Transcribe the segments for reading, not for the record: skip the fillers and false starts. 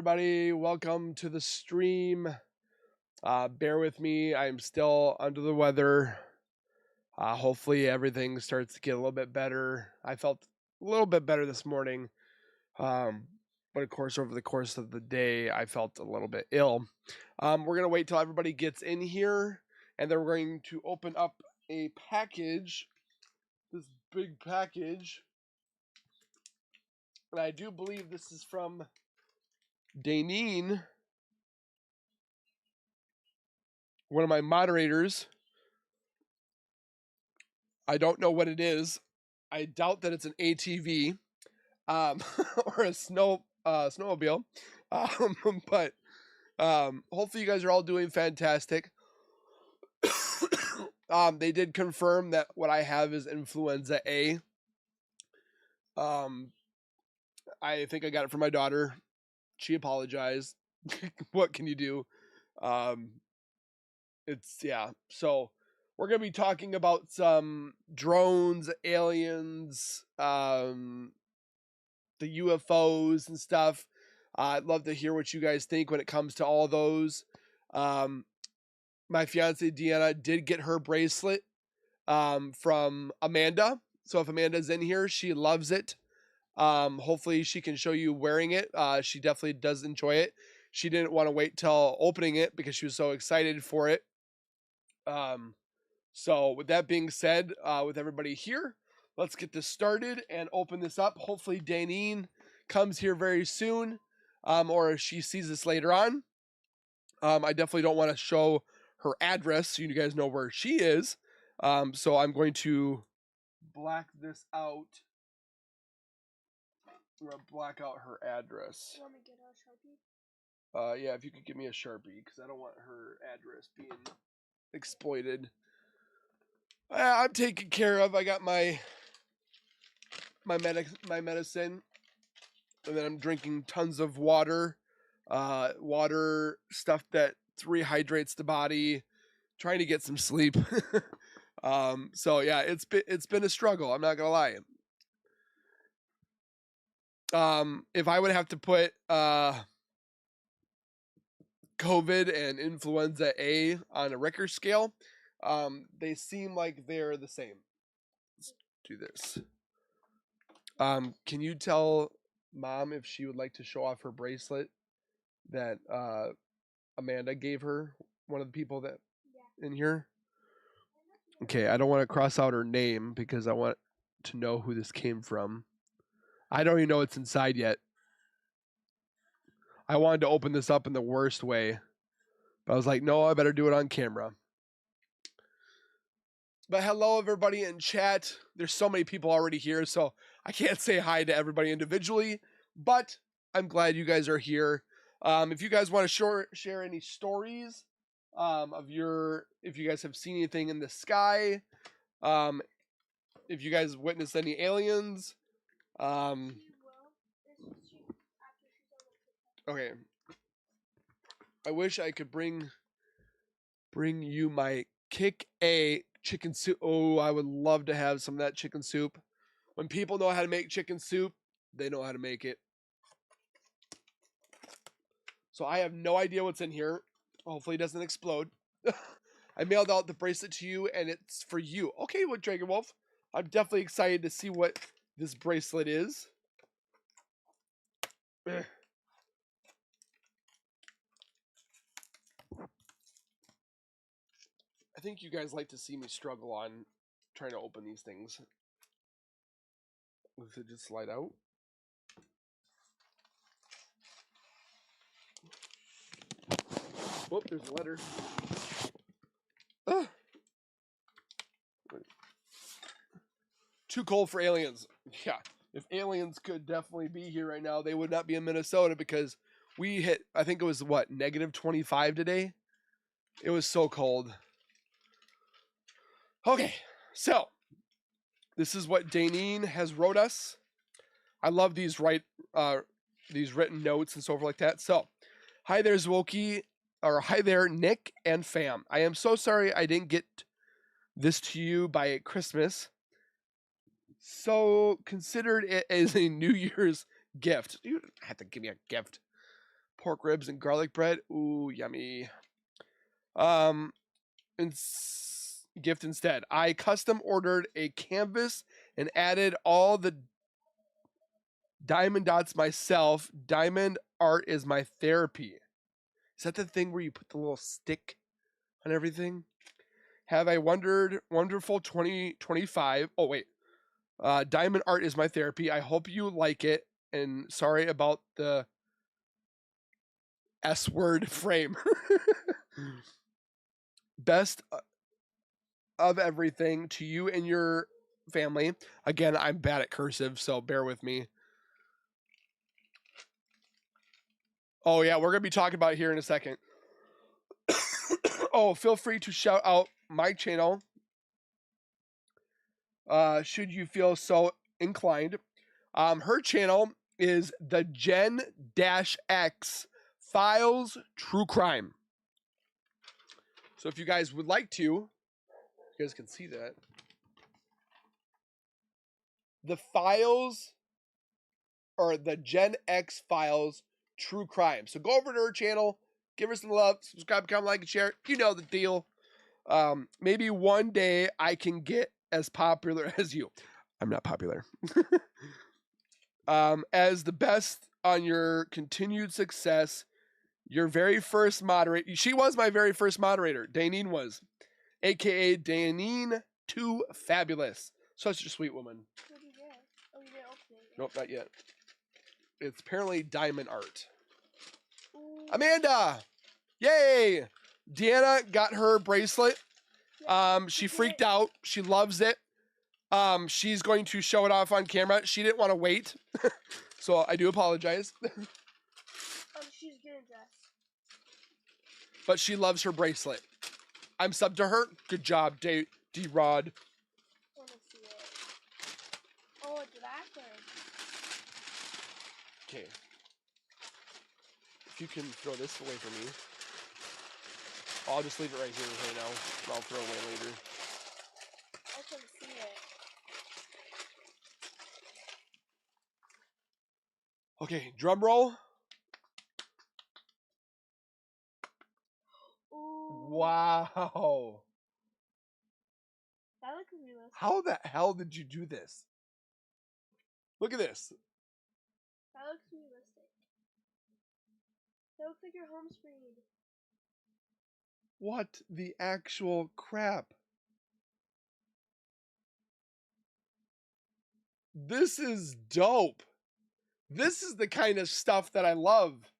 everybody? Welcome to the stream. Bear with me. I'm still under the weather. Hopefully everything starts to get a little bit better. I felt a little bit better this morning. But of course, over the course of the day, I felt a little bit ill. We're going to wait till everybody gets in here, and then we're going to open up a package, this big package. And I do believe this is from Danine, one of my moderators. I don't know what it is. I doubt that it's an ATV or a snowmobile. But hopefully you guys are all doing fantastic. They did confirm that what I have is influenza A. I think I got it from my daughter. She apologized. What can you do? So we're going to be talking about some drones, aliens, the UFOs and stuff. I'd love to hear what you guys think when it comes to all those. My fiance Deanna did get her bracelet from Amanda. So if Amanda's in here, she loves it. Hopefully she can show you wearing it. She definitely does enjoy it. She didn't want to wait till opening it because she was so excited for it. So with that being said, with everybody here, let's get this started and open this up. Hopefully Danine comes here very soon, or if she sees this later on. I definitely don't want to show her address so you guys know where she is. So I'm going to black this out. I'm going to black out her address. You want me to get a Sharpie? Yeah, if you could give me a Sharpie, because I don't want her address being exploited. I'm taken care of. I got my medicine, and then I'm drinking tons of water. Water stuff that rehydrates the body. Trying to get some sleep. So yeah, it's been a struggle. I'm not gonna lie. If I would have to put COVID and influenza A on a Richter scale, they seem like they're the same. Let's do this. Can you tell Mom if she would like to show off her bracelet that Amanda gave her, one of the people that in here? Okay, I don't want to cross out her name because I want to know who this came from. I don't even know what's inside yet. I wanted to open this up in the worst way, but I was like, no, I better do it on camera. But hello, everybody in chat. There's so many people already here, so I can't say hi to everybody individually, but I'm glad you guys are here. If you guys want to share any stories if you guys have seen anything in the sky, if you guys witnessed any aliens, okay. I wish I could bring you my Kick A chicken soup. Oh, I would love to have some of that chicken soup. When people know how to make chicken soup, they know how to make it. So I have no idea what's in here. Hopefully it doesn't explode. I mailed out the bracelet to you, and it's for you. Okay, well, Dragon Wolf, I'm definitely excited to see what this bracelet is. I think you guys like to see me struggle on trying to open these things. Does it just slide out? Oh, there's a letter. Too cold for aliens. Yeah, if aliens could definitely be here right now, they would not be in Minnesota because we hit, I think it was what, -25 today? It was so cold. Okay, so this is what Danine has wrote us. I love these written notes and so forth like that. So, hi there, Zowoki, or hi there, Nick and fam. I am so sorry I didn't get this to you by Christmas. So considered it as a New Year's gift. You have to give me a gift. pork ribs and garlic bread. Ooh, yummy. Gift instead. I custom ordered a canvas and added all the diamond dots myself. Diamond art is my therapy. Is that the thing where you put the little stick on everything? Have I wonderful 2025. Oh, wait. Diamond art is my therapy. I hope you like it. And sorry about the S word frame. Best of everything to you and your family. Again, I'm bad at cursive, so bear with me. Oh, yeah, we're going to be talking about it here in a second. Oh, feel free to shout out my channel. Should you feel so inclined. Her channel is the Gen-X Files True Crime. So if you guys would like to, you guys can see that. The Files, or the Gen-X Files True Crime. So go over to her channel, give her some love, subscribe, comment, like, and share. You know the deal. Maybe one day I can get as popular as you. I'm not popular. As the best on your continued success. Your very first moderator. She was my very first moderator. Danine was. AKA Danine Too Fabulous. Such a sweet woman. What did you get? Oh, you didn't open it yet. Nope, not yet. It's apparently diamond art. Ooh. Amanda! Yay! Deanna got her bracelet. She freaked out. She loves it. She's going to show it off on camera. She didn't want to wait. So I do apologize. She's getting dressed. But she loves her bracelet. I'm sub to her. Good job, D-Rod. I want to see it. Oh, it's backwards. Okay. If you can throw this away from me. I'll just leave it right here right now. And I'll throw it away later. I can see it. Okay, drum roll. Ooh. Wow. That looks realistic. How the hell did you do this? Look at this. That looks realistic. That looks like your home screen. What the actual crap? This is dope. This is the kind of stuff that I love.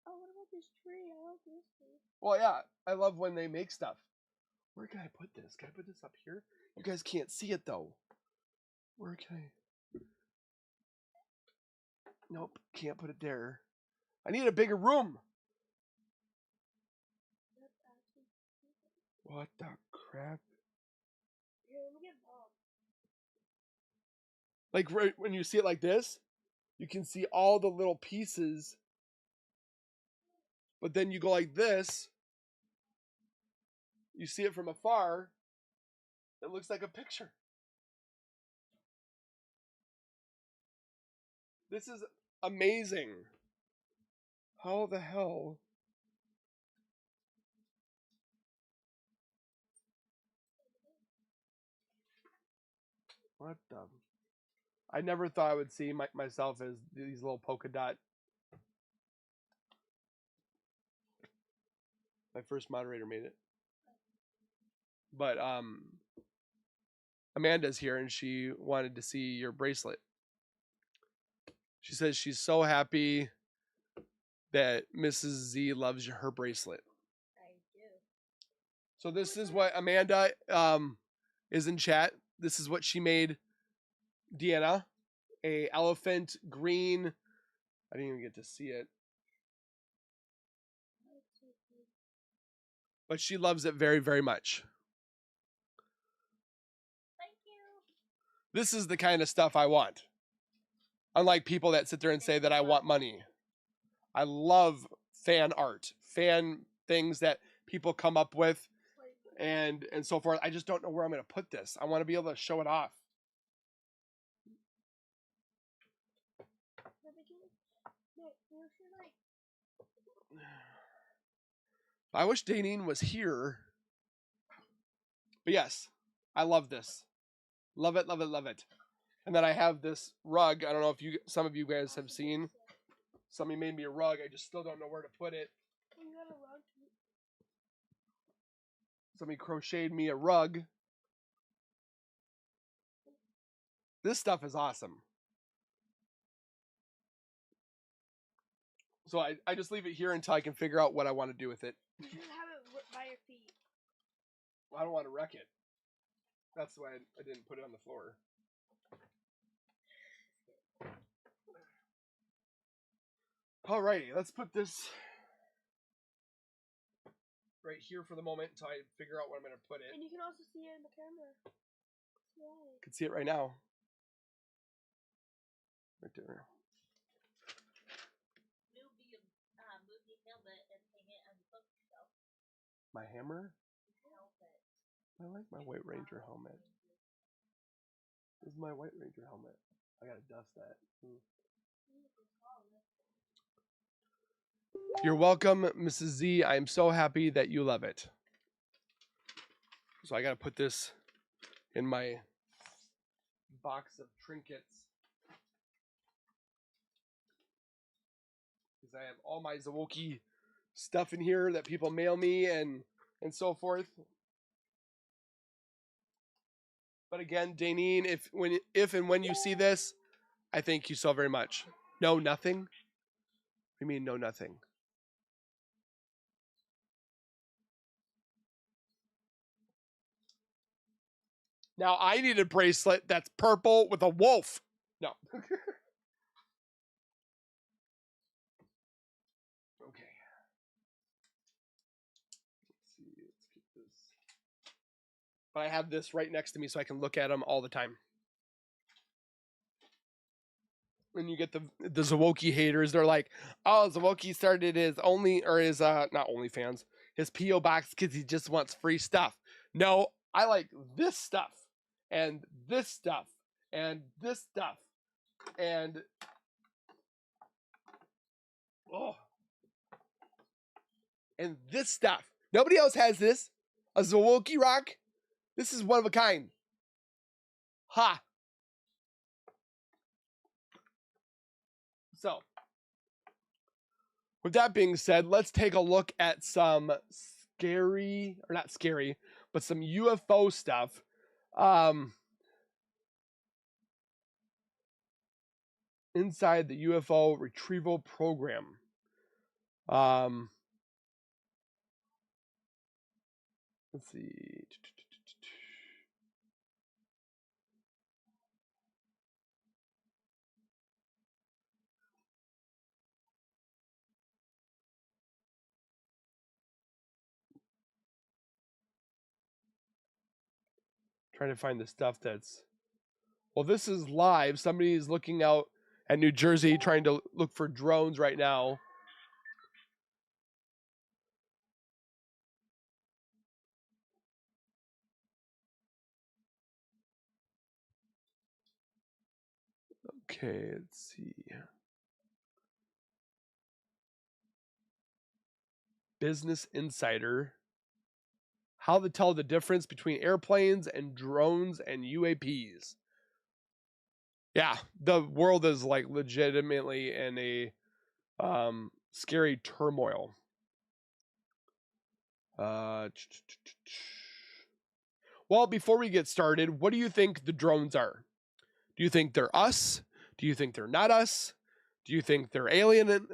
Oh, what about this tree? I like this tree. Well, yeah, I love when they make stuff. Where can I put this? Can I put this up here? You guys can't see it though. Where can I? Nope, can't put it there. I need a bigger room. What the crap? Here, let me get Bob. Like right when you see it like this, you can see all the little pieces. But then you go like this. You see it from afar. It looks like a picture. This is amazing. How the hell? What the? I never thought I would see myself as these little polka dot. My first moderator made it. But Amanda's here and she wanted to see your bracelet. She says she's so happy that Mrs. Z loves her bracelet. I do. So this is what Amanda is in chat. This is what she made Deanna. A elephant green. I didn't even get to see it. But she loves it very, very much. Thank you. This is the kind of stuff I want. Unlike people that sit there and say that I want money. I love fan art, fan things that people come up with and so forth. I just don't know where I'm going to put this. I want to be able to show it off. I wish Danine was here. But yes, I love this. Love it, love it, love it. And then I have this rug. I don't know if some of you guys have seen. Somebody made me a rug. I just still don't know where to put it. You got a rug? Somebody crocheted me a rug. This stuff is awesome. So I just leave it here until I can figure out what I want to do with it. You should have it by your feet. I don't want to wreck it. That's why I didn't put it on the floor. Alrighty, let's put this right here for the moment until I figure out where I'm going to put it. And you can also see it in the camera. Yay. You can see it right now. Right there. My hammer? I like my White Ranger helmet. This is my White Ranger helmet. I gotta dust that. You're welcome, Mrs. Z. I'm so happy that you love it. So I gotta put this in my box of trinkets. Because I have all my Zowoki stuff in here that people mail me and so forth. But again, Danine, if and when you see this, I thank you so very much. No, nothing? You mean no, nothing? Now I need a bracelet that's purple with a wolf. No. Okay. Let's see. Let's get this. But I have this right next to me so I can look at them all the time. When you get the Zowoki haters, they're like, "Oh, Zowoki started his not OnlyFans, his PO box because he just wants free stuff." No, I like this stuff, and this stuff, and this stuff, and and this stuff. Nobody else has this. A Zowoki rock. This is one of a kind. Ha. So, with that being said, let's take a look at some not scary, but some UFO stuff. Inside the UFO retrieval program. Let's see. Trying to find the stuff that's... Well, this is live. Somebody's looking out at New Jersey trying to look for drones right now. Okay, let's see. Business Insider. How to tell the difference between airplanes and drones and UAPs. Yeah, the world is like legitimately in a scary turmoil. Well, before we get started, what do you think the drones are? Do you think they're us? Do you think they're not us? Do you think they're alien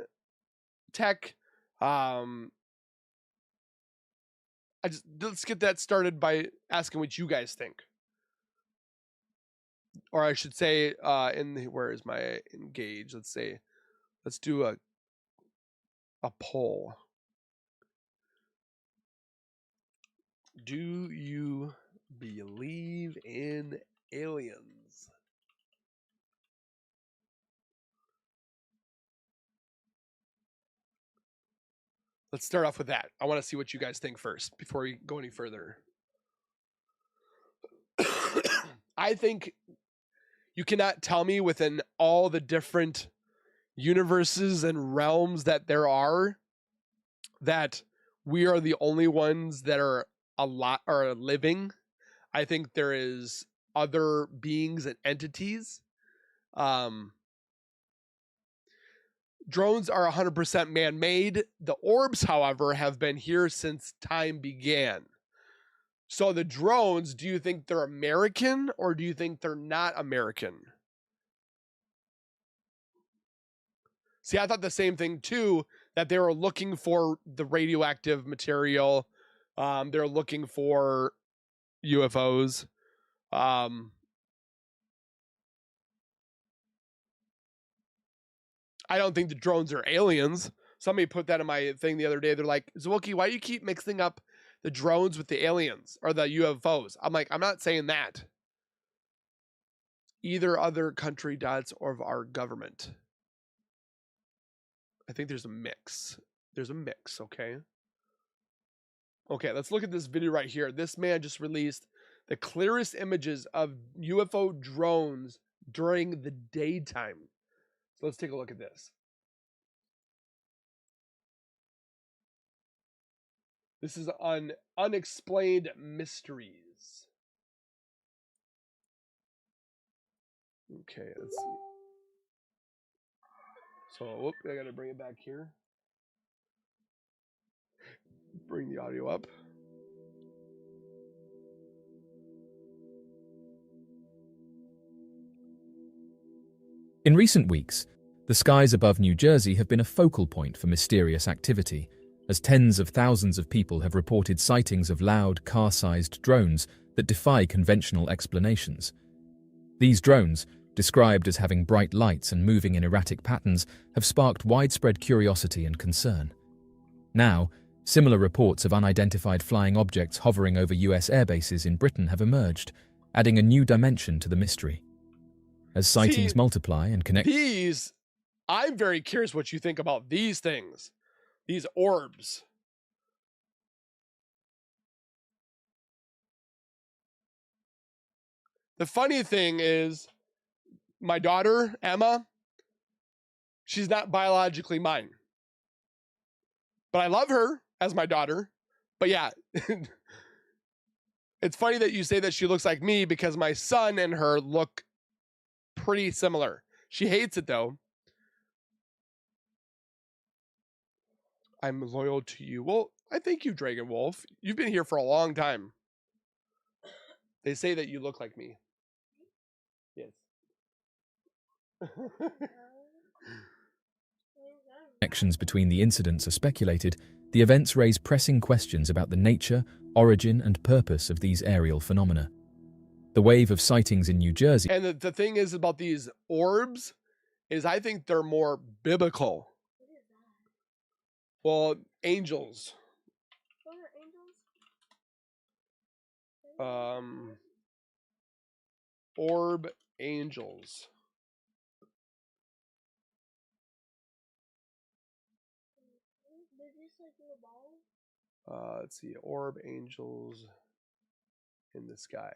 tech? Let's get that started by asking what you guys think. Or I should say, where is my engage? Let's do a poll. Do you believe in aliens? Let's start off with that. I want to see what you guys think first before we go any further. I think you cannot tell me within all the different universes and realms that there are that we are the only ones that are living. I think there is other beings and entities. Drones are 100% man-made. The orbs, however, have been here since time began. So the drones, do you think they're American or do you think they're not American? See, I thought the same thing too, that they were looking for the radioactive material. They're looking for UFOs. I don't think the drones are aliens. Somebody put that in my thing the other day. They're like, Zowoki, why do you keep mixing up the drones with the aliens or the UFOs? I'm like, I'm not saying that. Either other country does or of our government. I think there's a mix. There's a mix, okay? Okay, let's look at this video right here. This man just released the clearest images of UFO drones during the daytime. So let's take a look at this. This is on Unexplained Mysteries. Okay, let's see. So, whoop, I gotta bring it back here. Bring the audio up. In recent weeks, the skies above New Jersey have been a focal point for mysterious activity, as tens of thousands of people have reported sightings of loud, car-sized drones that defy conventional explanations. These drones, described as having bright lights and moving in erratic patterns, have sparked widespread curiosity and concern. Now, similar reports of unidentified flying objects hovering over US airbases in Britain have emerged, adding a new dimension to the mystery. As sightings multiply and connect... I'm very curious what you think about these things. These orbs. The funny thing is, my daughter, Emma, she's not biologically mine. But I love her as my daughter. But yeah, it's funny that you say that she looks like me because my son and her look pretty similar. She hates it though. I'm loyal to you. Well, I thank you, Dragon Wolf. You've been here for a long time. They say that you look like me. Yes. Connections between the incidents are speculated, the events raise pressing questions about the nature, origin, and purpose of these aerial phenomena. The wave of sightings in New Jersey... And the thing is about these orbs is I think they're more biblical. Well, angels. What are angels? Orb angels. They're just like little balls. Let's see, orb angels in the sky.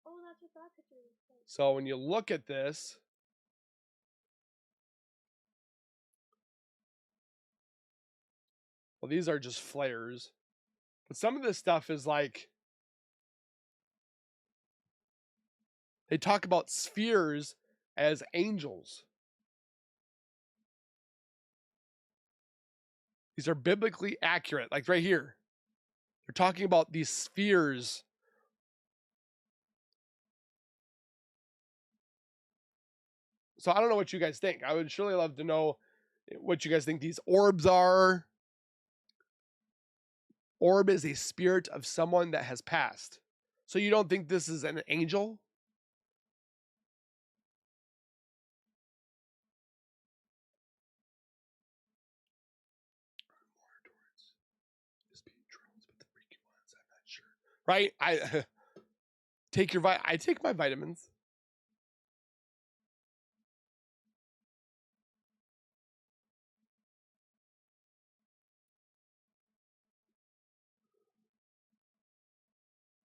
Oh, that's what that picture is like. So when you look at this, well, these are just flares. But some of this stuff is like, they talk about spheres as angels. These are biblically accurate, like right here. They're talking about these spheres. So I don't know what you guys think. I would surely love to know what you guys think these orbs are. Orb is a spirit of someone that has passed. So you don't think this is an angel? Right? I take my vitamins.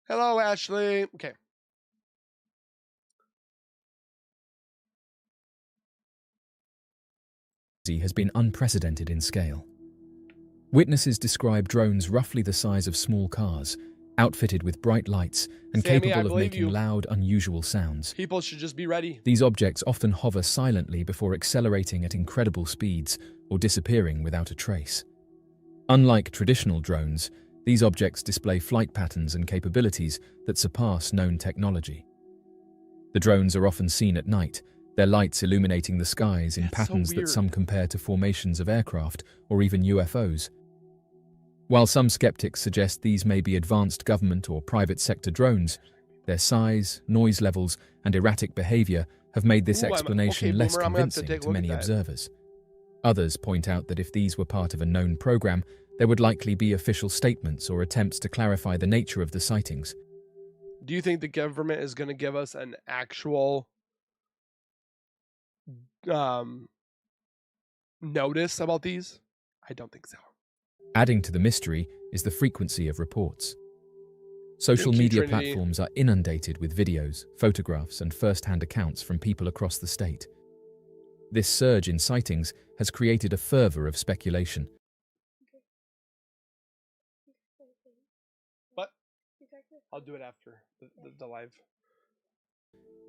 Hello, Ashley. Okay. majesty has been unprecedented in scale. Witnesses describe drones roughly the size of small cars, outfitted with bright lights and Sammy, I capable of believe making you. loud, unusual sounds. People should just be ready. These objects often hover silently before accelerating at incredible speeds or disappearing without a trace. Unlike traditional drones, these objects display flight patterns and capabilities that surpass known technology. The drones are often seen at night, their lights illuminating the skies in That's so patterns that weird. some compare to formations of aircraft or even UFOs. While some skeptics suggest these may be advanced government or private sector drones, their size, noise levels, and erratic behavior have made this explanation less Boomer, I'm gonna have to convincing take a to look many at that. observers. Others point out that if these were part of a known program, there would likely be official statements or attempts to clarify the nature of the sightings. Do you think the government is going to give us an actual notice about these? I don't think so. Adding to the mystery is the frequency of reports. Social Thank you, media Trinity. platforms are inundated with videos, photographs, and first-hand accounts from people across the state. This surge in sightings has created a fervor of speculation. But I'll do it after the live.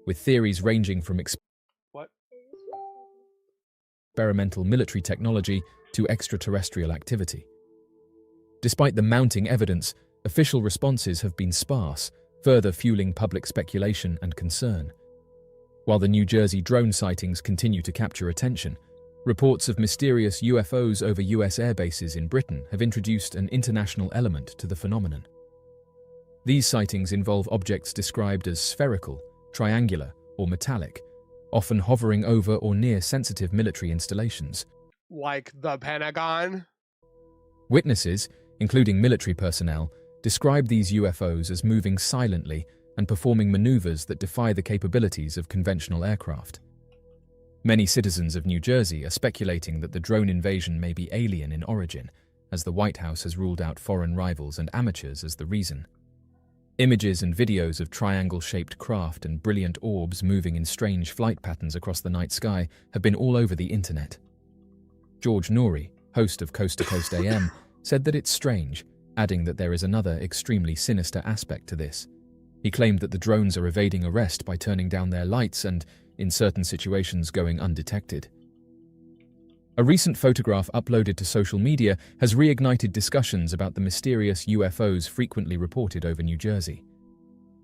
With theories ranging from What? experimental military technology to extraterrestrial activity. Despite the mounting evidence, official responses have been sparse, further fueling public speculation and concern. While the New Jersey drone sightings continue to capture attention, reports of mysterious UFOs over US airbases in Britain have introduced an international element to the phenomenon. These sightings involve objects described as spherical, triangular, or metallic, often hovering over or near sensitive military installations. Like the Pentagon? Witnesses, including military personnel, describe these UFOs as moving silently and performing maneuvers that defy the capabilities of conventional aircraft. Many citizens of New Jersey are speculating that the drone invasion may be alien in origin, as the White House has ruled out foreign rivals and amateurs as the reason. Images and videos of triangle-shaped craft and brilliant orbs moving in strange flight patterns across the night sky have been all over the internet. George Norrie, host of Coast to Coast AM, said that it's strange, adding that there is another extremely sinister aspect to this. He claimed that the drones are evading arrest by turning down their lights and, in certain situations, going undetected. A recent photograph uploaded to social media has reignited discussions about the mysterious UFOs frequently reported over New Jersey.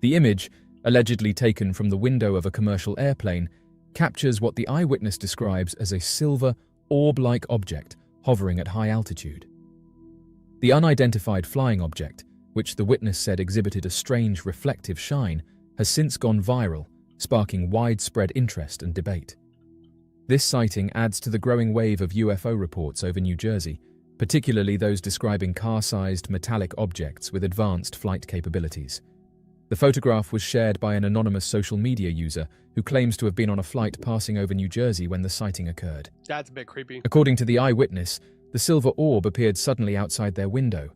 The image, allegedly taken from the window of a commercial airplane, captures what the eyewitness describes as a silver, orb-like object hovering at high altitude. The unidentified flying object, which the witness said exhibited a strange reflective shine, has since gone viral, sparking widespread interest and debate. This sighting adds to the growing wave of UFO reports over New Jersey, particularly those describing car-sized metallic objects with advanced flight capabilities. The photograph was shared by an anonymous social media user who claims to have been on a flight passing over New Jersey when the sighting occurred. That's a bit creepy. According to the eyewitness, the silver orb appeared suddenly outside their window,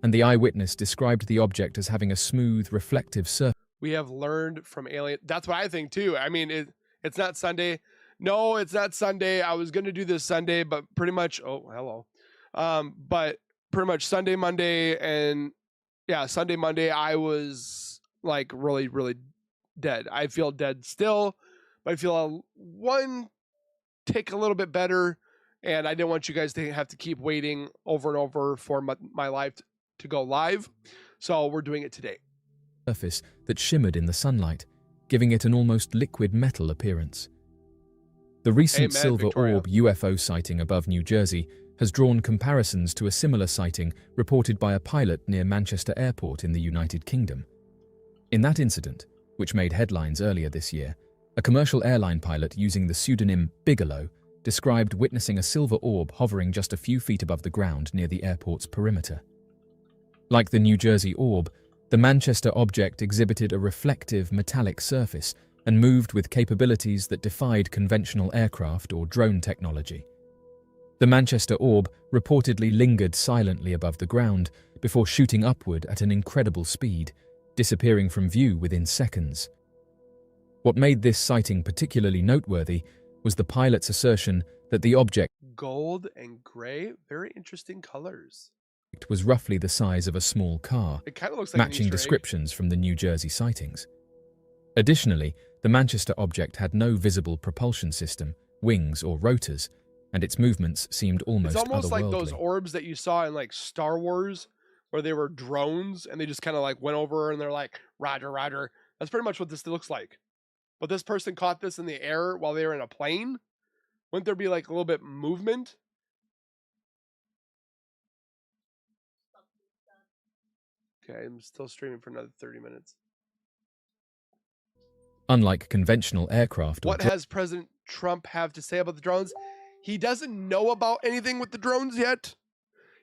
and the eyewitness described the object as having a smooth, reflective surface. We have learned from alien. That's what I think too. I mean, it's not Sunday. No, it's not Sunday. I was going to do this Sunday, but pretty much, oh, hello. But pretty much Sunday, Monday, and yeah, Sunday, Monday, I was like really, really dead. I feel dead still, but I feel one tick a little bit better. And I didn't want you guys to have to keep waiting over and over for my live to go live. So we're doing it today. Surface that shimmered in the sunlight, giving it an almost liquid metal appearance. The recent Amen, silver Victoria. orb UFO sighting above New Jersey has drawn comparisons to a similar sighting reported by a pilot near Manchester Airport in the United Kingdom. In that incident, which made headlines earlier this year, a commercial airline pilot using the pseudonym Bigelow described witnessing a silver orb hovering just a few feet above the ground near the airport's perimeter. Like the New Jersey orb, the Manchester object exhibited a reflective metallic surface and moved with capabilities that defied conventional aircraft or drone technology. The Manchester orb reportedly lingered silently above the ground before shooting upward at an incredible speed, disappearing from view within seconds. What made this sighting particularly noteworthy was the pilot's assertion that the object Gold and gray, very interesting colors. was roughly the size of a small car, It kind of looks like an matching Easter egg. descriptions from the New Jersey sightings. Additionally, the Manchester object had no visible propulsion system, wings or rotors, and its movements seemed almost It's almost like otherworldly. those orbs that you saw in like Star Wars, where they were drones and they just kind of like went over and they're like, Roger, Roger. That's pretty much what this looks like. But this person caught this in the air while they were in a plane. Wouldn't there be like a little bit movement? Okay, I'm still streaming for another 30 minutes. Unlike conventional aircraft or What has President Trump have to say about the drones? He doesn't know about anything with the drones yet.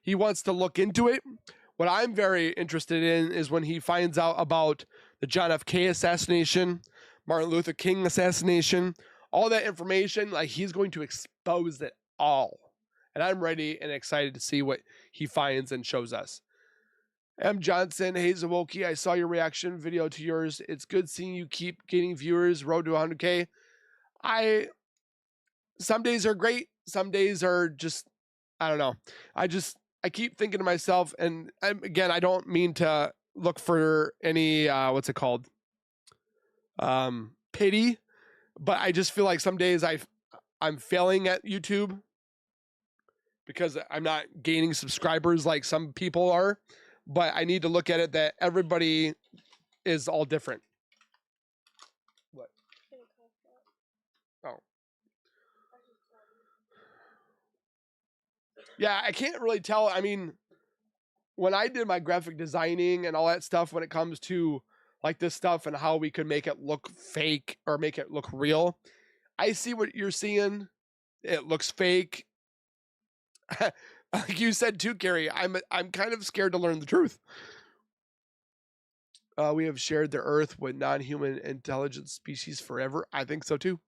He wants to look into it. What I'm very interested in is when he finds out about the John F. K. assassination, Martin Luther King assassination, all that information, like he's going to expose it all. And I'm ready and excited to see what he finds and shows us. M. Johnson, hey Zowoki, I saw your reaction video to yours. It's good seeing you keep gaining viewers, road to 100K. Some days are great. Some days are just, I don't know. I keep thinking to myself, and again, I don't mean to look for any, what's it called? Pity, but I just feel like some days I'm failing at YouTube because I'm not gaining subscribers like some people are. But I need to look at it that everybody is all different. What? Oh. Yeah, I can't really tell. I mean, when I did my graphic designing and all that stuff, when it comes to like this stuff and how we could make it look fake or make it look real, I see what you're seeing. It looks fake. Like you said too, Gary, I'm kind of scared to learn the truth. We have shared the earth with non-human intelligent species forever. I think so too.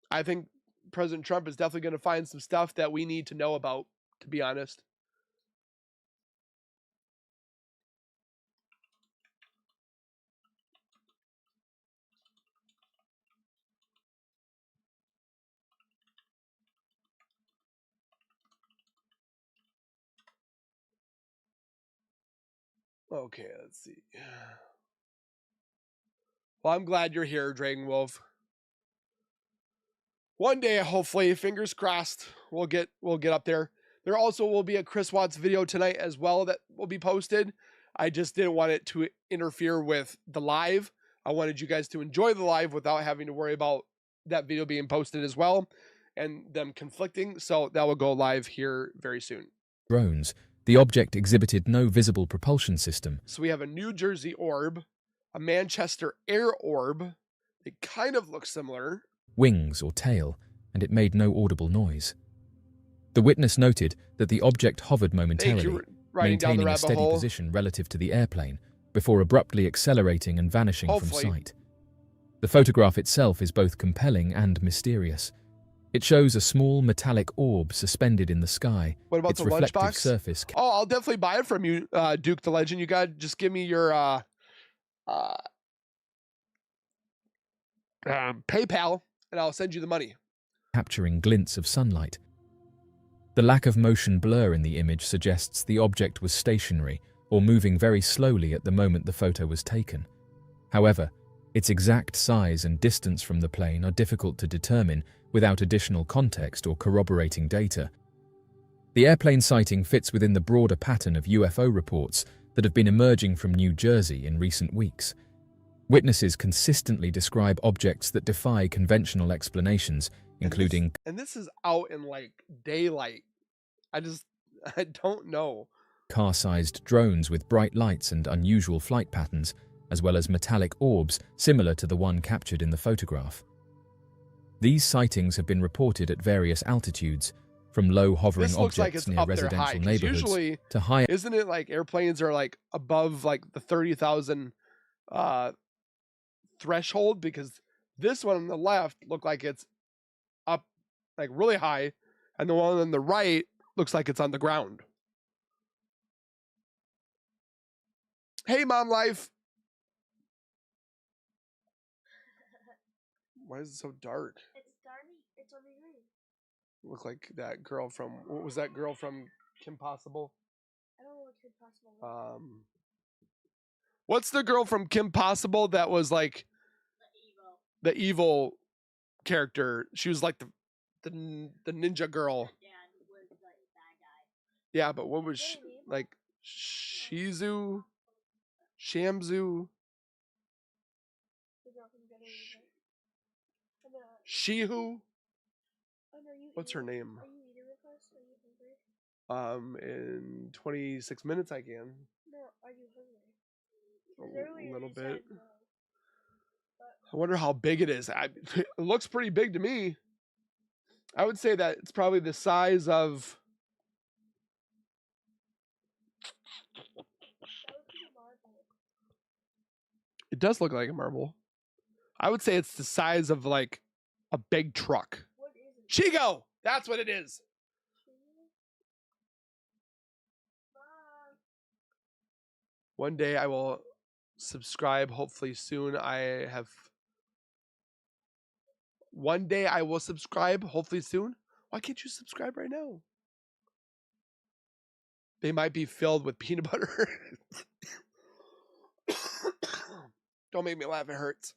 I think President Trump is definitely going to find some stuff that we need to know about, to be honest. Okay, let's see. Well, I'm glad you're here, Dragon Wolf. One day, hopefully, fingers crossed, we'll get up there. There also will be a Chris Watts video tonight as well that will be posted. I just didn't want it to interfere with the live. I wanted you guys to enjoy the live without having to worry about that video being posted as well and them conflicting. So that will go live here very soon. drones, the object exhibited no visible propulsion system. So we have a New Jersey orb, a Manchester air orb. They kind of look similar. Wings or tail, and it made no audible noise. The witness noted that the object hovered momentarily, maintaining a steady position relative to the airplane, before abruptly accelerating and vanishing from sight. The photograph itself is both compelling and mysterious. It shows a small metallic orb suspended in the sky. What about its the reflective lunchbox? Surface. Oh, I'll definitely buy it from you, Duke the Legend. You gotta just give me your PayPal, and I'll send you the money. Capturing glints of sunlight. The lack of motion blur in the image suggests the object was stationary or moving very slowly at the moment the photo was taken. However, its exact size and distance from the plane are difficult to determine without additional context or corroborating data. The airplane sighting fits within the broader pattern of UFO reports that have been emerging from New Jersey in recent weeks. Witnesses consistently describe objects that defy conventional explanations, including... And this is out in like daylight. I don't know. Car-sized drones with bright lights and unusual flight patterns, as well as metallic orbs similar to the one captured in the photograph. These sightings have been reported at various altitudes, from low hovering objects near residential neighborhoods usually, to high... Isn't it like airplanes are like above like the 30,000 threshold? Because this one on the left looked like it's up like really high, and the one on the right looks like it's on the ground. Hey, Mom Life. Why is it so dark? It's dark. It's only green. Look like that girl from, what was that girl from Kim Possible? I don't know what Kim Possible was. What's the girl from Kim Possible that was like the evil character? She was like the ninja girl. Yeah, but what was she, like Shamzu? Shihu? What's her name? Are you eating with us? Are you hungry? In 26 minutes I can. No, are you hungry? A little bit. No. I wonder how big it is. It looks pretty big to me. I would say that it's probably the size of. It does look like a marble. I would say it's the size of like a big truck. What is it? Chigo! That's what it is. One day I will subscribe, hopefully soon. One day I will subscribe, hopefully soon. Why can't you subscribe right now? They might be filled with peanut butter. Don't make me laugh, it hurts.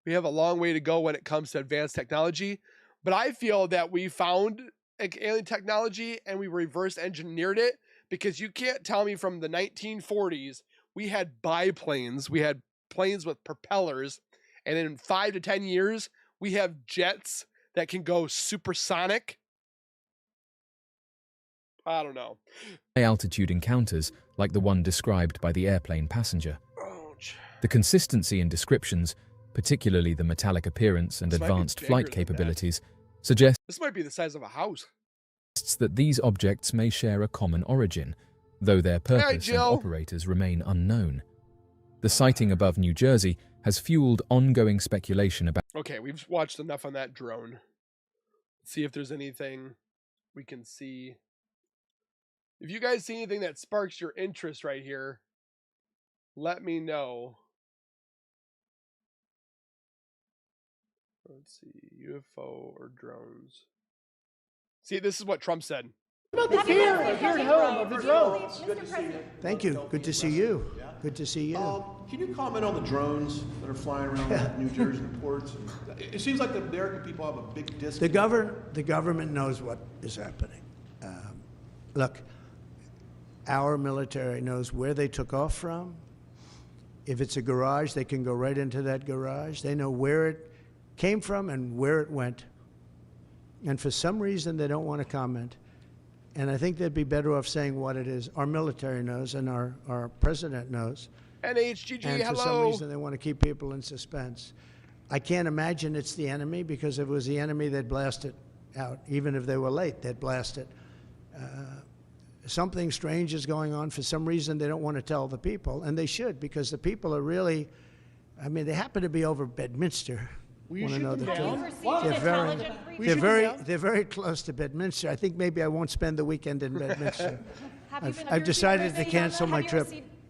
We have a long way to go when it comes to advanced technology, but I feel that we found alien technology and we reverse engineered it, because you can't tell me from the 1940s we had biplanes, we had planes with propellers, and in 5 to 10 years we have jets that can go supersonic. I don't know. High-altitude encounters like the one described by the airplane passenger. Ouch. The consistency in descriptions, particularly the metallic appearance and advanced flight capabilities, suggests This might be the size of a house. that these objects may share a common origin, though their purpose and operators remain unknown. The sighting above New Jersey has fueled ongoing speculation about... Okay, we've watched enough on that drone. Let's see if there's anything we can see. If you guys see anything that sparks your interest right here, let me know. Let's see, UFO or drones. See, this is what Trump said. About the fear here at home of the drones. Thank you. Good to see you. Good to see you. Can you comment on the drones that are flying around New Jersey and ports? It seems like the American people have a big disconnect. The government knows what is happening. Look, our military knows where they took off from. If it's a garage, they can go right into that garage. They know where it came from and where it went. And for some reason, they don't want to comment. And I think they'd be better off saying what it is. Our military knows and our president knows. NHGG, and hello. For some reason, they want to keep people in suspense. I can't imagine it's the enemy, because if it was the enemy, they'd blast it out. Even if they were late, they'd blast it. Something strange is going on. For some reason, they don't want to tell the people, and they should, because the people are really, I mean, they happen to be over Bedminster. Will you shoot them down? They're very close to Bedminster. I think maybe I won't spend the weekend in Bedminster. I've decided to cancel my trip.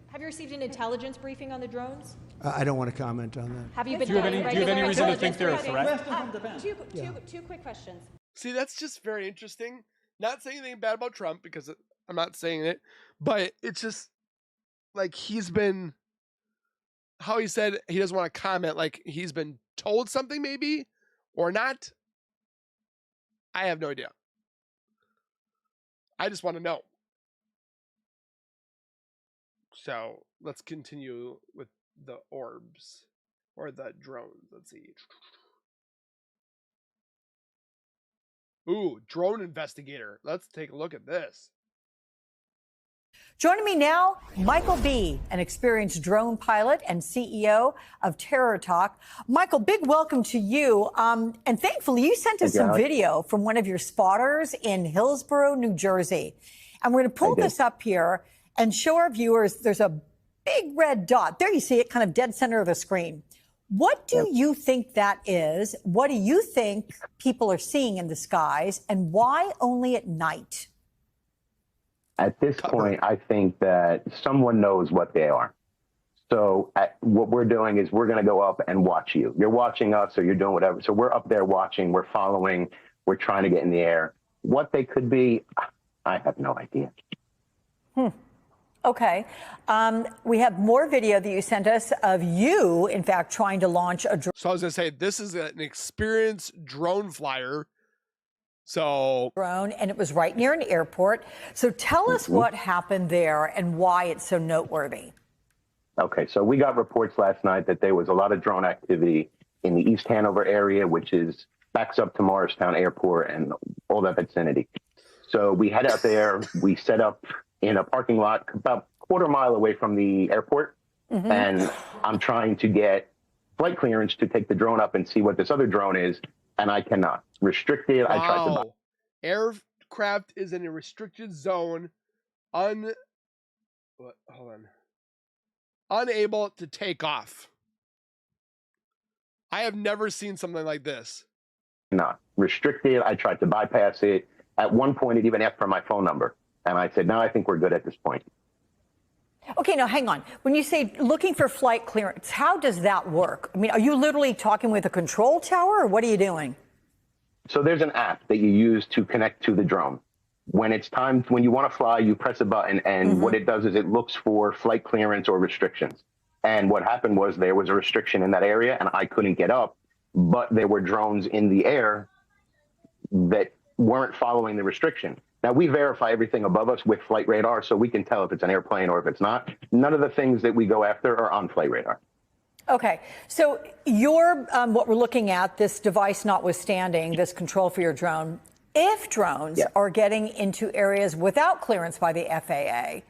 Have you received an intelligence briefing on the drones? I don't want to comment on that. Have you been? Do you have any reason to think they're a threat? Two quick questions. See, that's just very interesting. Not saying anything bad about Trump, because I'm not saying it, but it's just like he's been, how he said he doesn't want to comment, like he's been told something maybe or not. I have no idea. I just want to know. So let's continue with the orbs or the drones. Let's see. Ooh, drone investigator. Let's take a look at this. Joining me now, Michael B., an experienced drone pilot and CEO of Terror Talk. Michael, big welcome to you. And thankfully, you sent us some video from one of your spotters in Hillsborough, New Jersey. And we're going to pull this up here and show our viewers there's a big red dot. There you see it, kind of dead center of the screen. What do you think that is? What do you think people are seeing in the skies? And why only at night? At this point, I think that someone knows what they are. So what we're doing is we're going to go up and watch you. You're watching us, or you're doing whatever. So we're up there watching. We're following were trying to get in the air. What they could be, I have no idea. Okay. We have more video that you sent us of you, in fact, trying to launch a So I was going to say, this is an experienced drone flyer. So drone, and it was right near an airport. So tell us what happened there and why it's so noteworthy. Okay, so we got reports last night that there was a lot of drone activity in the East Hanover area, which backs up to Morristown Airport and all that vicinity. So we head out there, we set up in a parking lot about a quarter mile away from the airport. And I'm trying to get flight clearance to take the drone up and see what this other drone is. And I cannot. Restricted. wow. I tried to buy. Aircraft is in a restricted zone. Unable to take off. I have never seen something like this. Not restricted. I tried to bypass it. At one point, it even asked for my phone number. And I said, no, I think we're good at this point. Okay, now hang on. When you say looking for flight clearance, how does that work? I mean, are you literally talking with a control tower, or what are you doing? So there's an app that you use to connect to the drone. When it's time, when you want to fly, you press a button, and what it does is it looks for flight clearance or restrictions. And what happened was there was a restriction in that area, and I couldn't get up, but there were drones in the air that weren't following the restriction. Now, we verify everything above us with flight radar, so we can tell if it's an airplane or if it's not. None of the things that we go after are on flight radar. Okay, so what we're looking at, this device notwithstanding, this control for your drone, if drones are getting into areas without clearance by the FAA,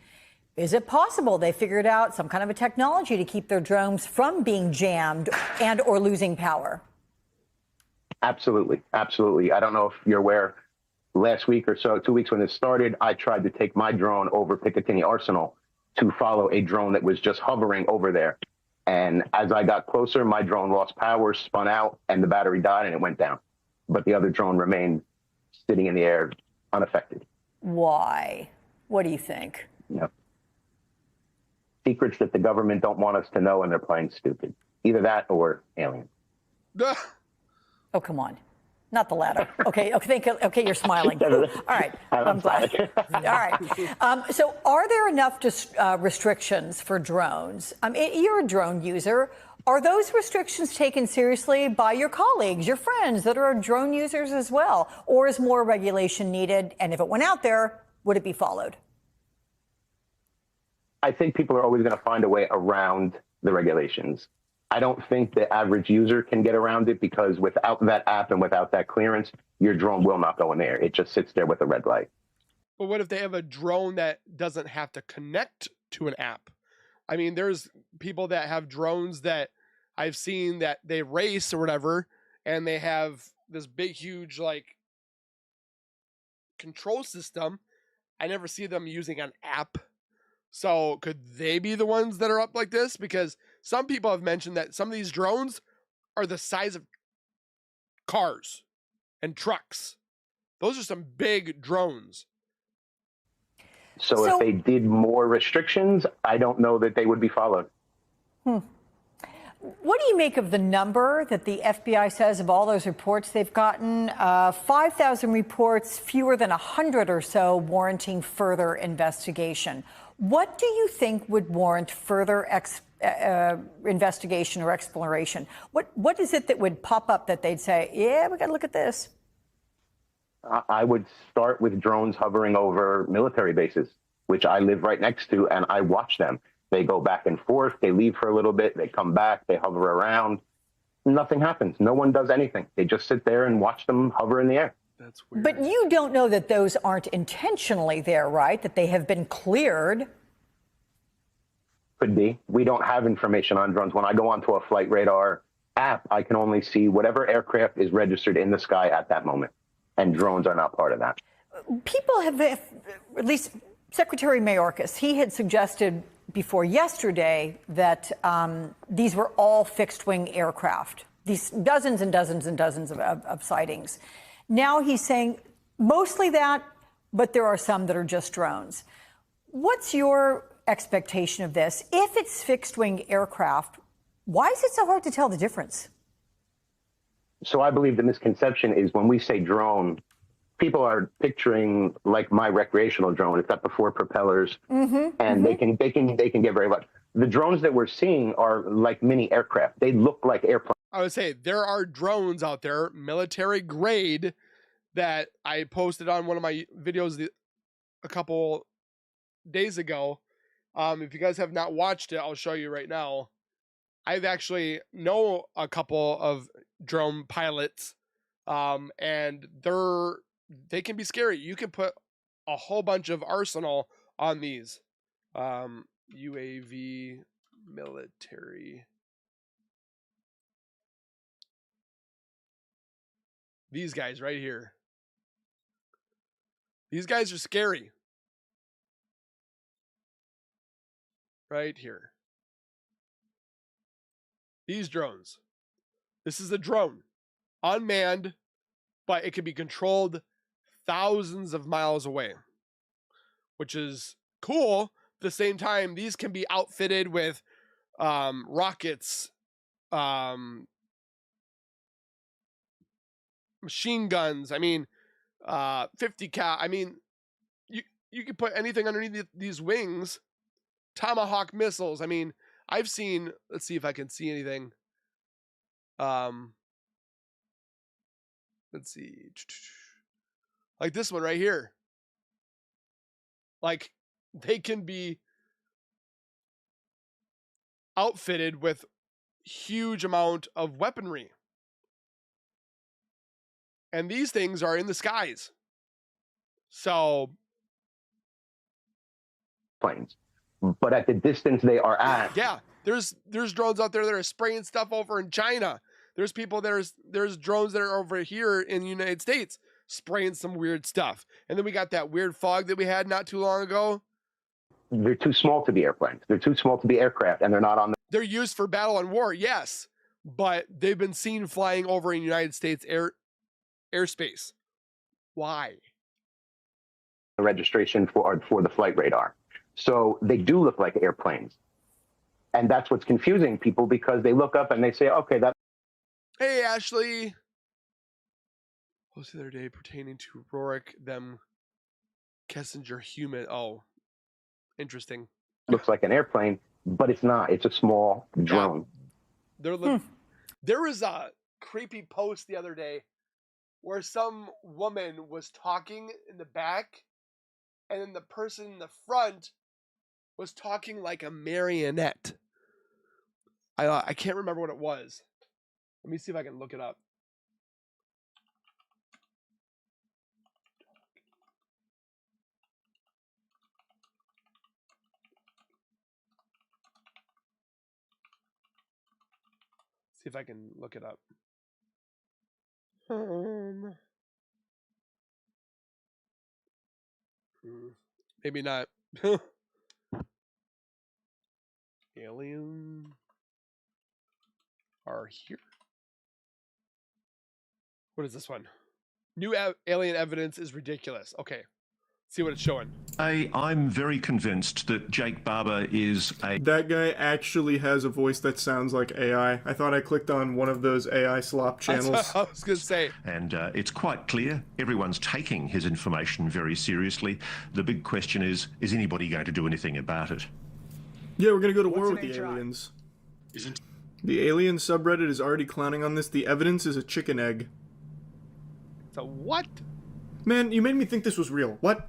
is it possible they figured out some kind of a technology to keep their drones from being jammed and or losing power? Absolutely. Absolutely. I don't know if you're aware, last week or so, 2 weeks when this started, I tried to take my drone over Picatinny Arsenal to follow a drone that was just hovering over there. And as I got closer, my drone lost power, spun out, and the battery died and it went down. But the other drone remained sitting in the air unaffected. Why? What do you think? Yep. Secrets that the government don't want us to know, and they're playing stupid. Either that or aliens. Oh, come on. Not the latter. Okay, you're smiling. All right, I'm glad. All right. So are there enough restrictions for drones? You're a drone user. Are those restrictions taken seriously by your colleagues, your friends that are drone users as well? Or is more regulation needed? And if it went out there, would it be followed? I think people are always going to find a way around the regulations. I don't think the average user can get around it, because without that app and without that clearance, your drone will not go in there. It just sits there with a red light. But what if they have a drone that doesn't have to connect to an app? I mean, there's people that have drones that I've seen that they race or whatever, and they have this big, huge, like, control system. I never see them using an app. So could they be the ones that are up like this? Because some people have mentioned that some of these drones are the size of cars and trucks. Those are some big drones. So if they did more restrictions, I don't know that they would be followed. What do you make of the number that the FBI says of all those reports they've gotten? 5,000 reports, fewer than 100 or so warranting further investigation. What do you think would warrant further investigation or exploration? What is it that would pop up that they'd say, yeah, we got to look at this? I would start with drones hovering over military bases, which I live right next to, and I watch them. They go back and forth. They leave for a little bit. They come back. They hover around. Nothing happens. No one does anything. They just sit there and watch them hover in the air. That's weird. But you don't know that those aren't intentionally there, right? That they have been cleared. Could be. We don't have information on drones. When I go onto a flight radar app, I can only see whatever aircraft is registered in the sky at that moment. And drones are not part of that. People have, at least Secretary Mayorkas, he had suggested before yesterday that these were all fixed-wing aircraft, these dozens and dozens and dozens of sightings. Now he's saying mostly that, but there are some that are just drones. What's your expectation of this? If it's fixed-wing aircraft, why is it so hard to tell the difference? So I believe the misconception is when we say drone, people are picturing like my recreational drone. It's got the 4 propellers, and they can get very large. The drones that we're seeing are like mini aircraft. They look like airplanes. I would say there are drones out there, military grade, that I posted on one of my videos a couple days ago. If you guys have not watched it, I'll show you right now. I've actually know a couple of drone pilots, and they can be scary. You can put a whole bunch of arsenal on these. UAV military. These guys right here. These guys are scary. Right here. These drones. This is a drone. Unmanned, but it can be controlled thousands of miles away, which is cool. At the same time, these can be outfitted with rockets, machine guns. I mean, 50 cal. I mean, you can put anything underneath these wings. Tomahawk missiles. I mean, I've seen. Let's see if I can see anything. Let's see. Like this one right here. Like they can be outfitted with huge amount of weaponry. And these things are in the skies. So Planes. But at the distance they are at. Yeah, there's drones out there that are spraying stuff over in China. There's people there's drones that are over here in the United States spraying some weird stuff. And then we got that weird fog that we had not too long ago. They're too small to be airplanes. They're too small to be aircraft, and they're not on the. They're used for battle and war, yes, but they've been seen flying over in United States airspace. Why? Registration for the flight radar. So they do look like airplanes. And that's what's confusing people, because they look up and they say, okay, that. Hey, Ashley. What was the other day pertaining to Rorik, them, Kessinger human? Oh, interesting. Looks like an airplane, but it's not. It's a small drone. Yeah. There was a creepy post the other day where some woman was talking in the back, and then the person in the front was talking like a marionette. I can't remember what it was. Let me see if I can look it up. See if I can look it up. Maybe not. Alien are here. What is this one? New alien evidence is ridiculous. Okay. See what it's showing. I'm very convinced that Jake Barber is a... That guy actually has a voice that sounds like AI. I thought I clicked on one of those AI slop channels. That's what I was going to say. And it's quite clear everyone's taking his information very seriously. The big question is anybody going to do anything about it? Yeah, we're going to go to war with the aliens. The alien subreddit is already clowning on this. The evidence is a chicken egg. So what? Man, you made me think this was real. What?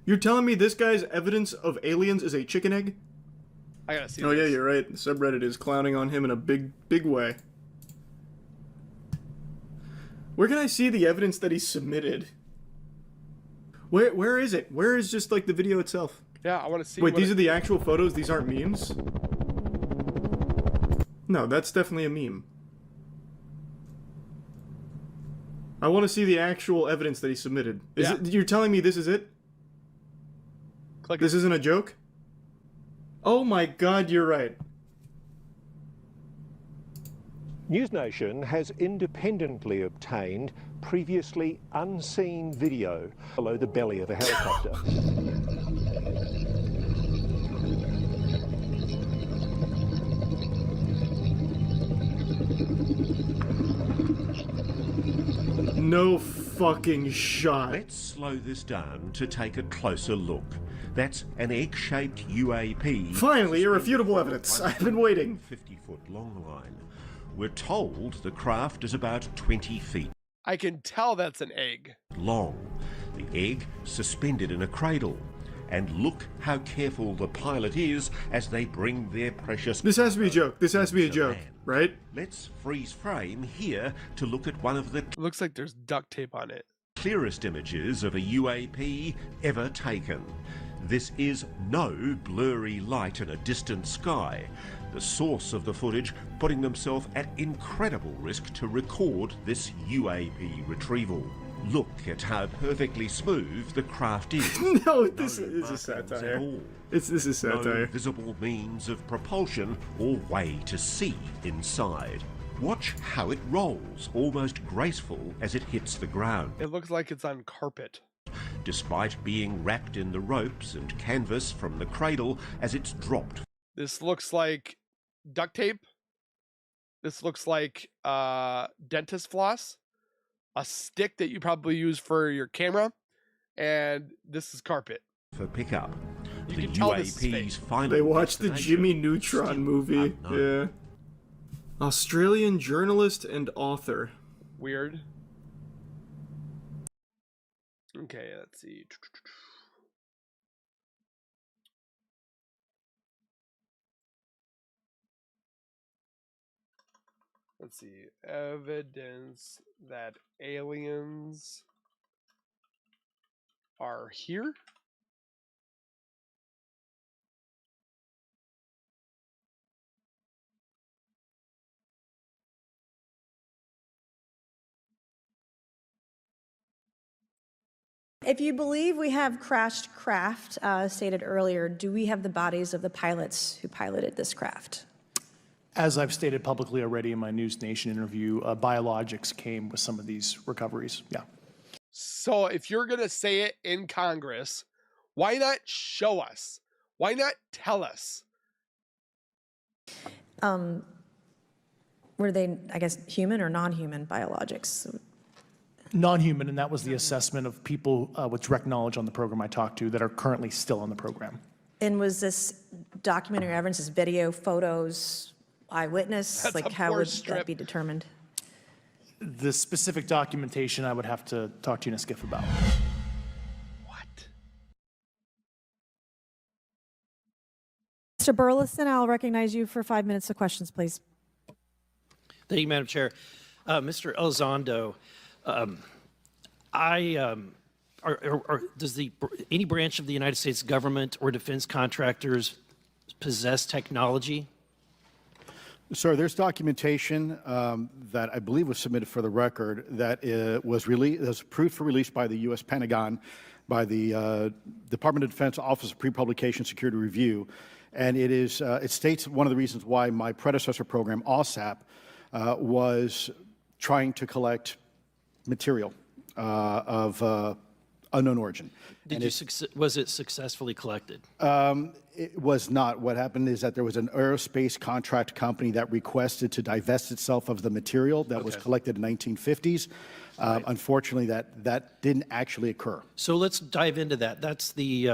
You're telling me this guy's evidence of aliens is a chicken egg? I gotta see Oh this. yeah, you're right. The subreddit is clowning on him in a big way. Where can I see the evidence that he submitted? Where is it? Where is just like the video itself? Yeah, I want to see. Wait, these are the actual photos? These aren't memes? No, that's definitely a meme. I want to see the actual evidence that he submitted. You're telling me this is it? Click this isn't a joke? Oh my god, you're right. NewsNation has independently obtained previously unseen video below the belly of a helicopter. No fucking shot. Let's slow this down to take a closer look. That's an egg-shaped UAP. Finally, irrefutable evidence. I've been waiting. 50-foot long line. We're told the craft is about 20 feet I can tell that's an egg. long. The egg suspended in a cradle. And look how careful the pilot is as they bring their precious... This has to be a joke. This has to be a joke, right? Let's freeze frame here to look at one of the... Looks like there's duct tape on it. ...clearest images of a UAP ever taken. This is no blurry light in a distant sky. The source of the footage putting themselves at incredible risk to record this UAP retrieval. Look at how perfectly smooth the craft is. No, this is a satire. This is satire. No visible means of propulsion or way to see inside. Watch how it rolls, almost graceful as it hits the ground. It looks like it's on carpet. Despite being wrapped in the ropes and canvas from the cradle as it's dropped. This looks like duct tape. This looks like dentist floss. A stick that you probably use for your camera, and this is carpet. For pickup. You The can tell this is fake. UAP's final They watched the destination Jimmy Neutron movie. unknown. Yeah. Australian journalist and author. Weird. Okay, let's see. Let's see. Evidence that aliens are here. If you believe we have crashed craft, stated earlier, do we have the bodies of the pilots who piloted this craft? As I've stated publicly already in my News Nation interview, biologics came with some of these recoveries. Yeah. So if you're going to say it in Congress, why not show us? Why not tell us? Were they, I guess, human or non-human biologics? Non-human, and that was the assessment of people with direct knowledge on the program I talked to that are currently still on the program. And was this documentary evidence, this video, photos, eyewitness? That's like a how poor would strip. that be determined? The specific documentation I would have to talk to you in a skiff about. What? Mr. Burleson, I'll recognize you for 5 minutes of questions, please. Thank you, Madam Chair. Mr. Elizondo, does any branch of the United States government or defense contractors possess technology? Sir, there's documentation that I believe was submitted for the record that was approved for release by the U.S. Pentagon, by the Department of Defense Office of Pre-Publication Security Review, and it states one of the reasons why my predecessor program, OSAP, was trying to collect material of unknown origin. Was it successfully collected? It was not. What happened is that there was an aerospace contract company that requested to divest itself of the material that was collected in the 1950s. Right. Unfortunately, that didn't actually occur. So let's dive into that. That's the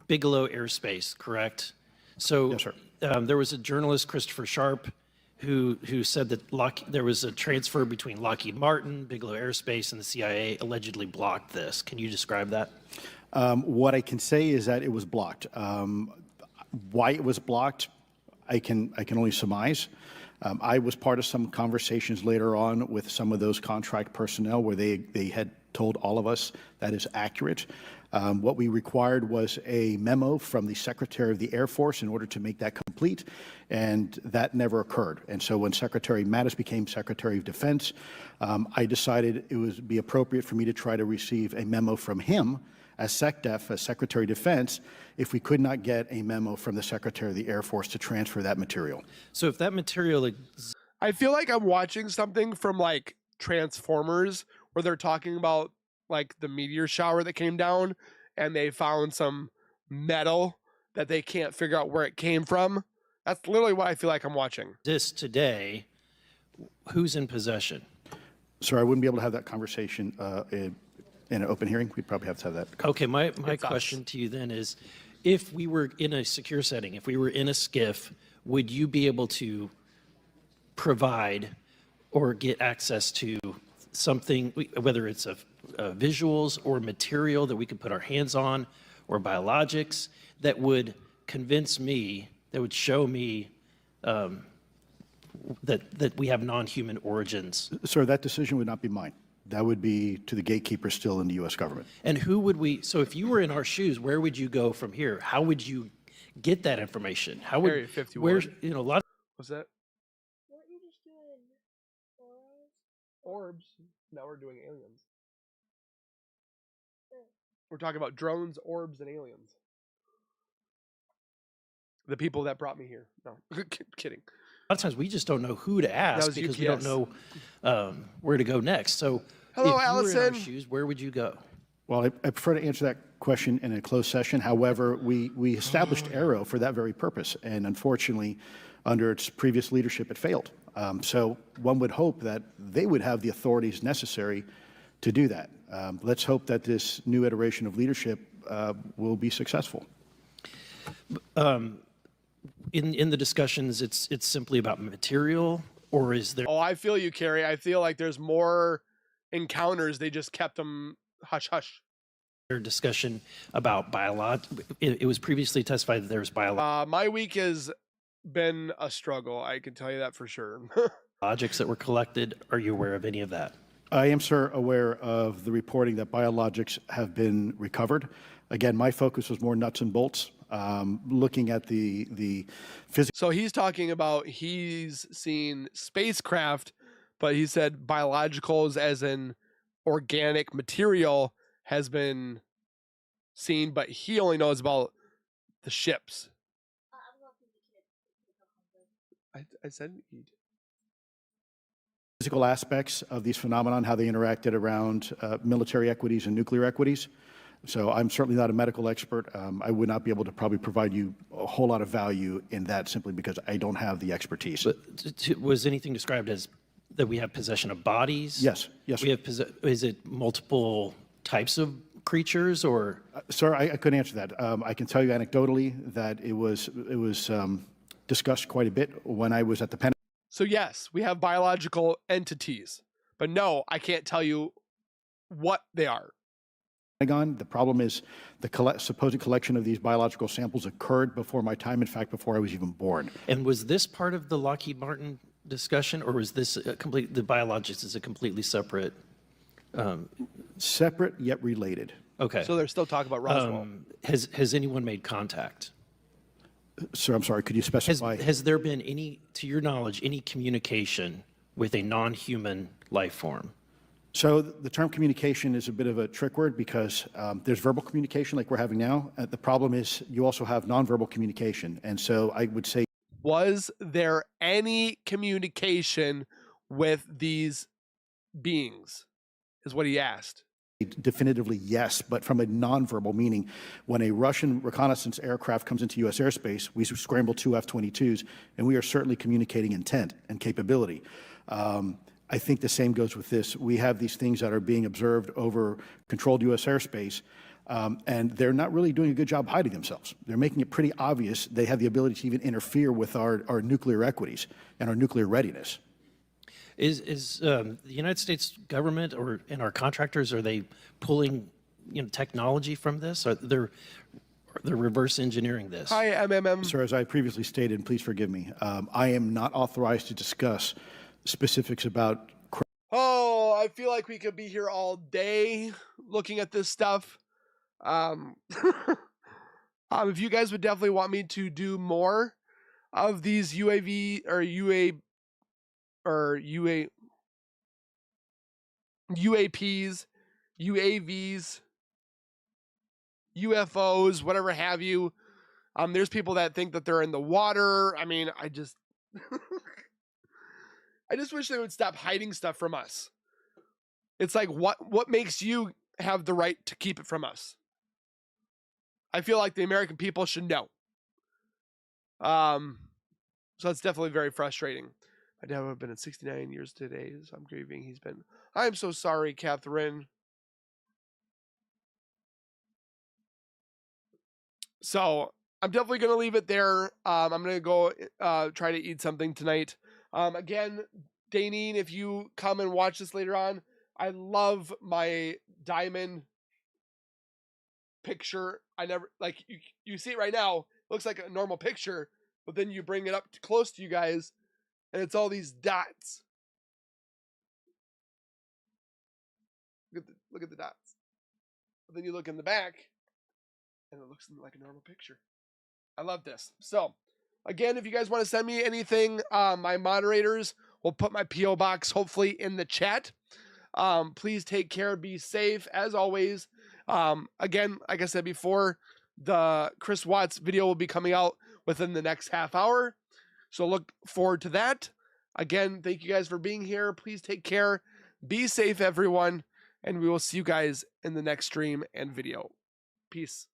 Bigelow Aerospace, correct? So yes, sir. There was a journalist, Christopher Sharp, who said that there was a transfer between Lockheed Martin, Bigelow Aerospace, and the CIA allegedly blocked this. Can you describe that? What I can say is that it was blocked. Why it was blocked, I can only surmise. I was part of some conversations later on with some of those contract personnel where they had told all of us that is accurate. What we required was a memo from the Secretary of the Air Force in order to make that complete, and that never occurred. And so when Secretary Mattis became Secretary of Defense, I decided it would be appropriate for me to try to receive a memo from him as SecDef, as Secretary of Defense, if we could not get a memo from the Secretary of the Air Force to transfer that material. So if that material... I feel like I'm watching something from like Transformers where they're talking about like the meteor shower that came down and they found some metal that they can't figure out where it came from. That's literally what I feel like I'm watching. This today, who's in possession? Sir, I wouldn't be able to have that conversation in an open hearing. We'd probably have to have that. Okay, my question to you then is, if we were in a secure setting, if we were in a skiff, would you be able to provide or get access to something, whether it's visuals or material that we could put our hands on, or biologics, that would convince me, that would show me that we have non-human origins? Sir, that decision would not be mine. That would be to the gatekeeper still in the U.S. government. And who would we, so if you were in our shoes, where would you go from here? How would you get that information? How would, Area 51. where, you know, a lot of... What's that? Weren't you just doing Orbs. Now we're doing aliens. We're talking about drones, orbs, and aliens. The people that brought me here. No, kidding. A lot of times we just don't know who to ask because we don't know where to go next. So hello, if Allison. you were in our shoes, where would you go? Well, I prefer to answer that question in a closed session. However, we established Arrow for that very purpose, and unfortunately, under its previous leadership, it failed. So one would hope that they would have the authorities necessary to do that. Let's hope that this new iteration of leadership will be successful. In the discussions, it's simply about material, or is there... Oh, I feel you, Carrie. I feel like there's more encounters. They just kept them hush-hush. Discussion about it was previously testified that there was my week has been a struggle. I can tell you that for sure. biologics that were collected. Are you aware of any of that? I am, sir, aware of the reporting that biologics have been recovered. Again, my focus was more nuts and bolts, looking at the physical. So he's talking about he's seen spacecraft, but he said biologicals as in organic material has been seen, but he only knows about the ships. I said physical aspects of these phenomenon, how they interacted around military equities and nuclear equities. So I'm certainly not a medical expert. I would not be able to probably provide you a whole lot of value in that simply because I don't have the expertise. But was anything described as that we have possession of bodies? Yes. Yes. We have is it multiple types of creatures, or? Sir, I couldn't answer that. I can tell you anecdotally that it was discussed quite a bit when I was at the Pentagon. So yes, we have biological entities, but no, I can't tell you what they are. The problem is the supposed collection of these biological samples occurred before my time, in fact, before I was even born. And was this part of the Lockheed Martin discussion, or was this the biologics is a completely separate? Separate yet related. Okay. So they're still talking about Roswell. Has anyone made contact? Sir, I'm sorry, could you specify? Has there been any, to your knowledge, any communication with a non-human life form? So the term communication is a bit of a trick word because there's verbal communication like we're having now. The problem is you also have nonverbal communication. And so I would say... Was there any communication with these beings, is what he asked. Definitively yes, but from a nonverbal meaning, when a Russian reconnaissance aircraft comes into U.S. airspace, we scramble 2 F-22s, and we are certainly communicating intent and capability. I think the same goes with this. We have these things that are being observed over controlled U.S. airspace, and they're not really doing a good job hiding themselves. They're making it pretty obvious they have the ability to even interfere with our nuclear equities and our nuclear readiness. Is the United States government and our contractors, are they pulling technology from this? They're reverse engineering this? Hi, MMM. Sir, as I previously stated, and please forgive me, I am not authorized to discuss specifics about... Oh, I feel like we could be here all day looking at this stuff. If you guys would definitely want me to do more of these UAPs, UAVs, UFOs, whatever have you. There's people that think that they're in the water. I mean, I just wish they would stop hiding stuff from us. It's like, what makes you have the right to keep it from us? I feel like the American people should know. So it's definitely very frustrating. My dad would have been at 69 years today, so I'm grieving. He's been. I'm so sorry, Catherine. So I'm definitely going to leave it there. I'm going to go try to eat something tonight. Again, Danine, if you come and watch this later on, I love my diamond picture. I never, like, you see it right now. It looks like a normal picture, but then you bring it up close to you guys, and it's all these dots. Look at the dots. But then you look in the back, and it looks like a normal picture. I love this. So, again, if you guys want to send me anything, my moderators will put my P.O. box hopefully in the chat. Please take care. Be safe, as always. Again, like I said before, the Chris Watts video will be coming out within the next half hour. So look forward to that. Again, thank you guys for being here. Please take care. Be safe, everyone. And we will see you guys in the next stream and video. Peace.